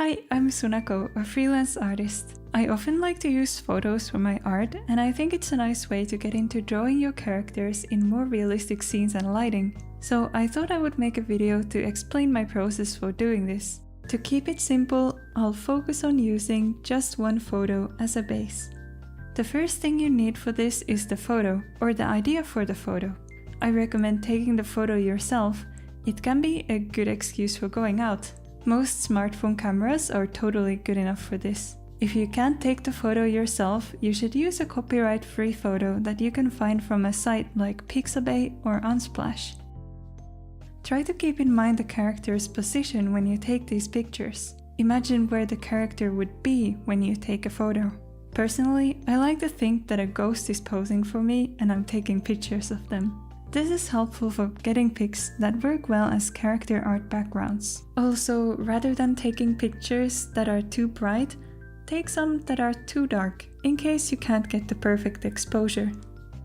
Hi, I'm Sunako, a freelance artist. I often like to use photos for my art, and I think it's a nice way to get into drawing your characters in more realistic scenes and lighting. So I thought I would make a video to explain my process for doing this. To keep it simple, I'll focus on using just one photo as a base. The first thing you need for this is the photo, or the idea for the photo. I recommend taking the photo yourself. It can be a good excuse for going out. Most smartphone cameras are totally good enough for this. If you can't take the photo yourself, you should use a copyright-free photo that you can find from a site like Pixabay or Unsplash. Try to keep in mind the character's position when you take these pictures. Imagine where the character would be when you take a photo. Personally, I like to think that a ghost is posing for me and I'm taking pictures of them. This is helpful for getting pics that work well as character art backgrounds. Also, rather than taking pictures that are too bright, take some that are too dark, in case you can't get the perfect exposure.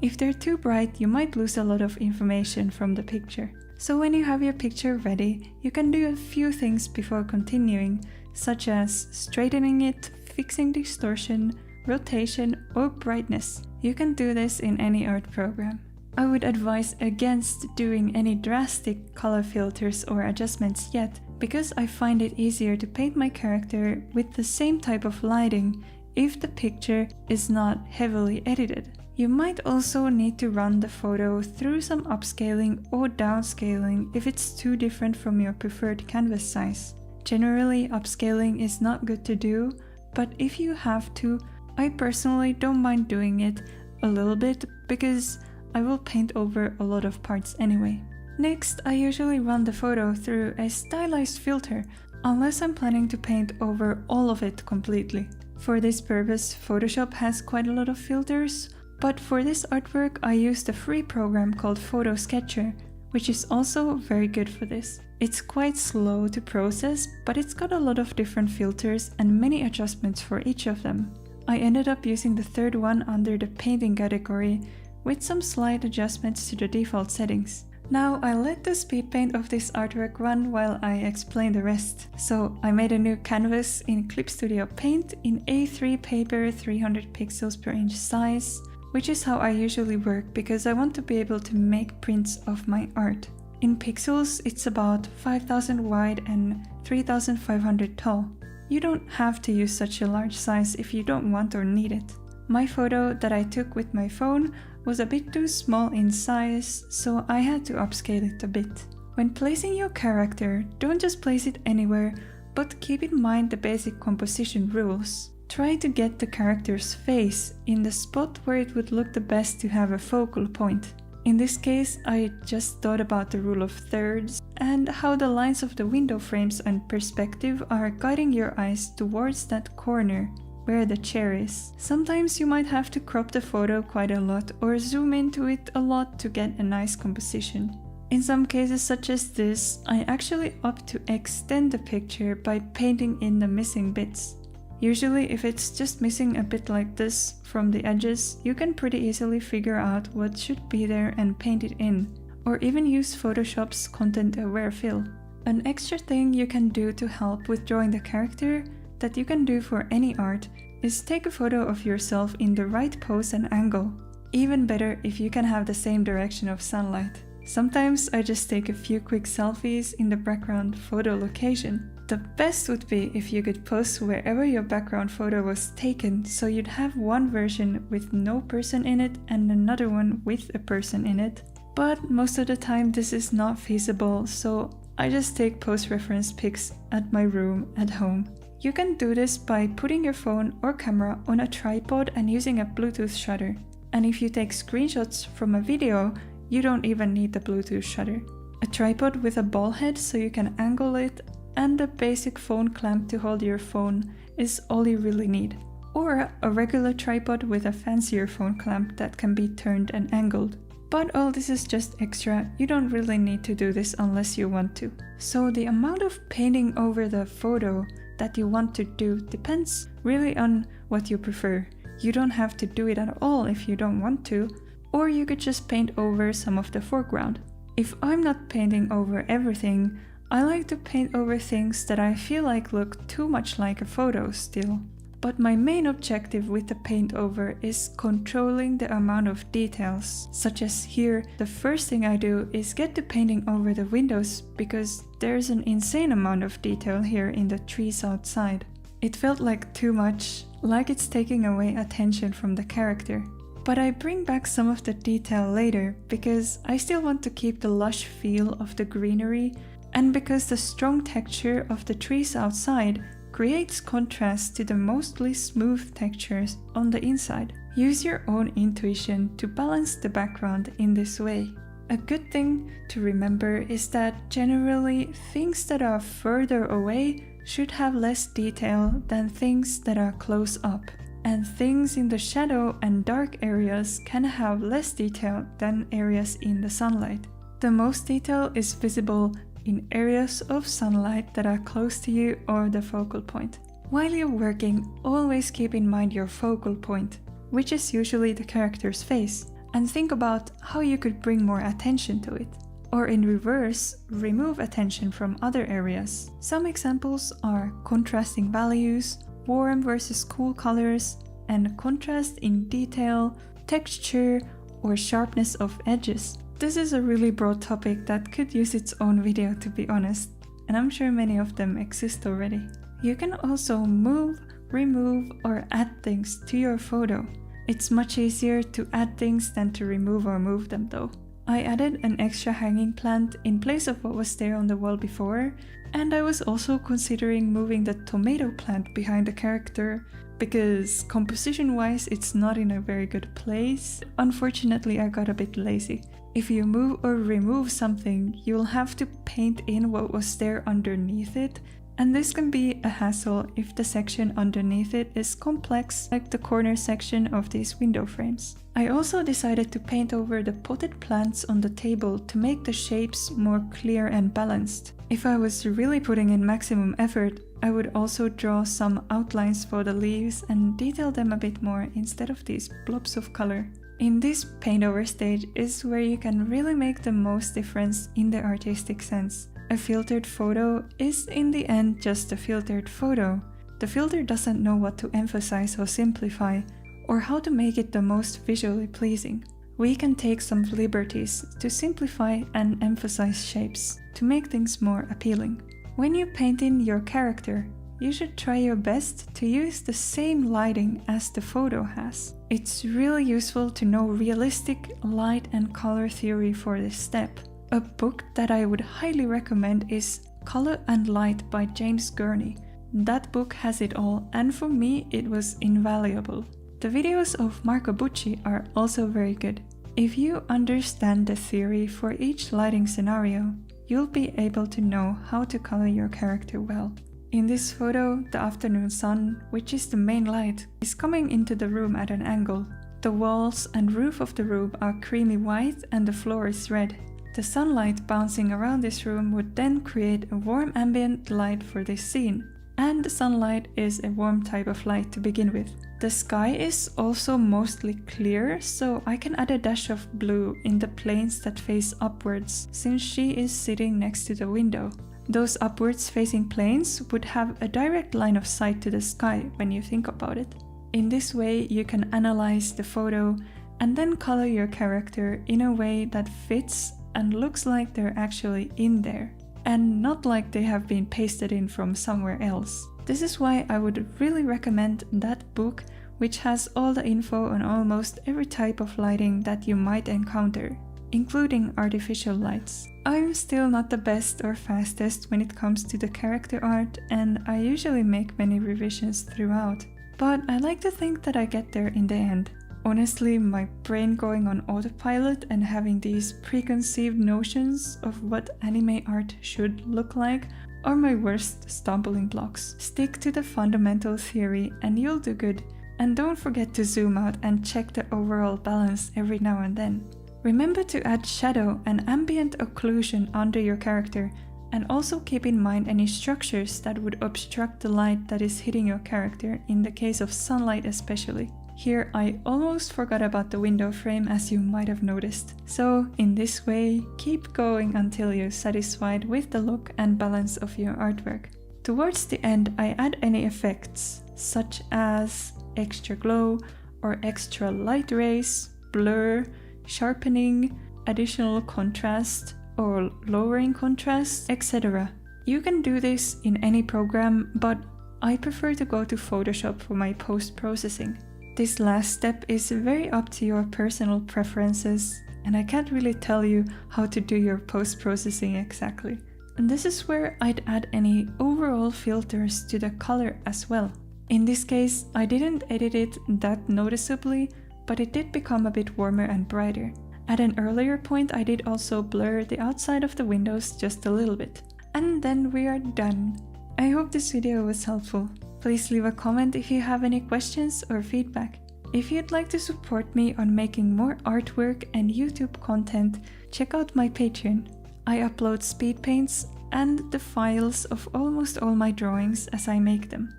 If they're too bright, you might lose a lot of information from the picture. So when you have your picture ready, you can do a few things before continuing, such as straightening it, fixing distortion, rotation, or brightness. You can do this in any art program. I would advise against doing any drastic color filters or adjustments yet, because I find it easier to paint my character with the same type of lighting if the picture is not heavily edited. You might also need to run the photo through some upscaling or downscaling if it's too different from your preferred canvas size. Generally, upscaling is not good to do, but if you have to, I personally don't mind doing it a little bit because I will paint over a lot of parts anyway. Next, I usually run the photo through a stylized filter, unless I'm planning to paint over all of it completely. For this purpose, Photoshop has quite a lot of filters, but for this artwork I used a free program called Photo Sketcher, which is also very good for this. It's quite slow to process, but it's got a lot of different filters and many adjustments for each of them. I ended up using the third one under the painting category, with some slight adjustments to the default settings. Now I'll let the speed paint of this artwork run while I explain the rest. So I made a new canvas in Clip Studio Paint in A3 paper 300 pixels per inch size, which is how I usually work because I want to be able to make prints of my art. In pixels, it's about 5000 wide and 3500 tall. You don't have to use such a large size if you don't want or need it. My photo that I took with my phone was a bit too small in size, so I had to upscale it a bit. When placing your character, don't just place it anywhere, but keep in mind the basic composition rules. Try to get the character's face in the spot where it would look the best to have a focal point. In this case, I just thought about the rule of thirds and how the lines of the window frames and perspective are guiding your eyes towards that corner where the chair is. Sometimes you might have to crop the photo quite a lot or zoom into it a lot to get a nice composition. In some cases such as this, I actually opt to extend the picture by painting in the missing bits. Usually if it's just missing a bit like this from the edges, you can pretty easily figure out what should be there and paint it in, or even use Photoshop's content-aware fill. An extra thing you can do to help with drawing the character that you can do for any art is take a photo of yourself in the right pose and angle. Even better if you can have the same direction of sunlight. Sometimes I just take a few quick selfies in the background photo location. The best would be if you could pose wherever your background photo was taken, so you'd have one version with no person in it and another one with a person in it. But most of the time this is not feasible, so I just take pose reference pics at my room at home. You can do this by putting your phone or camera on a tripod and using a Bluetooth shutter. And if you take screenshots from a video, you don't even need the Bluetooth shutter. A tripod with a ball head so you can angle it, and a basic phone clamp to hold your phone is all you really need. Or a regular tripod with a fancier phone clamp that can be turned and angled. But all this is just extra, you don't really need to do this unless you want to. So the amount of painting over the photo that you want to do depends really on what you prefer. You don't have to do it at all if you don't want to, or you could just paint over some of the foreground. If I'm not painting over everything, I like to paint over things that I feel like look too much like a photo still. But my main objective with the paint over is controlling the amount of details, such as here, the first thing I do is get the painting over the windows because there's an insane amount of detail here in the trees outside. It felt like too much, like it's taking away attention from the character. But I bring back some of the detail later because I still want to keep the lush feel of the greenery, and because the strong texture of the trees outside creates contrast to the mostly smooth textures on the inside. Use your own intuition to balance the background in this way. A good thing to remember is that generally things that are further away should have less detail than things that are close up, and things in the shadow and dark areas can have less detail than areas in the sunlight. The most detail is visible in areas of sunlight that are close to you or the focal point. While you're working, always keep in mind your focal point, which is usually the character's face, and think about how you could bring more attention to it. Or in reverse, remove attention from other areas. Some examples are contrasting values, warm versus cool colors, and contrast in detail, texture, or sharpness of edges. This is a really broad topic that could use its own video, to be honest, and I'm sure many of them exist already. You can also move, remove, or add things to your photo. It's much easier to add things than to remove or move them though. I added an extra hanging plant in place of what was there on the wall before, and I was also considering moving the tomato plant behind the character because composition-wise it's not in a very good place. Unfortunately, I got a bit lazy. If you move or remove something, you'll have to paint in what was there underneath it, and this can be a hassle if the section underneath it is complex, like the corner section of these window frames. I also decided to paint over the potted plants on the table to make the shapes more clear and balanced. If I was really putting in maximum effort, I would also draw some outlines for the leaves and detail them a bit more instead of these blobs of color. In this paint over stage is where you can really make the most difference in the artistic sense. A filtered photo is in the end just a filtered photo. The filter doesn't know what to emphasize or simplify, or how to make it the most visually pleasing. We can take some liberties to simplify and emphasize shapes to make things more appealing. When you paint in your character, you should try your best to use the same lighting as the photo has. It's really useful to know realistic light and color theory for this step. A book that I would highly recommend is Color and Light by James Gurney. That book has it all, and for me it was invaluable. The videos of Marco Bucci are also very good. If you understand the theory for each lighting scenario, you'll be able to know how to color your character well. In this photo, the afternoon sun, which is the main light, is coming into the room at an angle. The walls and roof of the room are creamy white and the floor is red. The sunlight bouncing around this room would then create a warm ambient light for this scene. And the sunlight is a warm type of light to begin with. The sky is also mostly clear, so I can add a dash of blue in the planes that face upwards, since she is sitting next to the window. Those upwards facing planes would have a direct line of sight to the sky when you think about it. In this way, you can analyze the photo and then color your character in a way that fits and looks like they're actually in there, and not like they have been pasted in from somewhere else. This is why I would really recommend that book, which has all the info on almost every type of lighting that you might encounter, including artificial lights. I'm still not the best or fastest when it comes to the character art, and I usually make many revisions throughout, but I like to think that I get there in the end. Honestly, my brain going on autopilot and having these preconceived notions of what anime art should look like are my worst stumbling blocks. Stick to the fundamental theory and you'll do good. And don't forget to zoom out and check the overall balance every now and then. Remember to add shadow and ambient occlusion under your character, and also keep in mind any structures that would obstruct the light that is hitting your character in the case of sunlight especially. Here I almost forgot about the window frame, as you might have noticed. So in this way, keep going until you're satisfied with the look and balance of your artwork. Towards the end, I add any effects, such as extra glow or extra light rays, blur, sharpening, additional contrast or lowering contrast, etc. You can do this in any program, but I prefer to go to Photoshop for my post-processing. This last step is very up to your personal preferences, and I can't really tell you how to do your post-processing exactly. And this is where I'd add any overall filters to the color as well. In this case, I didn't edit it that noticeably, but it did become a bit warmer and brighter. At an earlier point, I did also blur the outside of the windows just a little bit. And then we are done. I hope this video was helpful. Please leave a comment if you have any questions or feedback. If you'd like to support me on making more artwork and YouTube content, check out my Patreon. I upload speed paints and the files of almost all my drawings as I make them.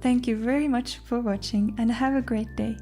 Thank you very much for watching and have a great day.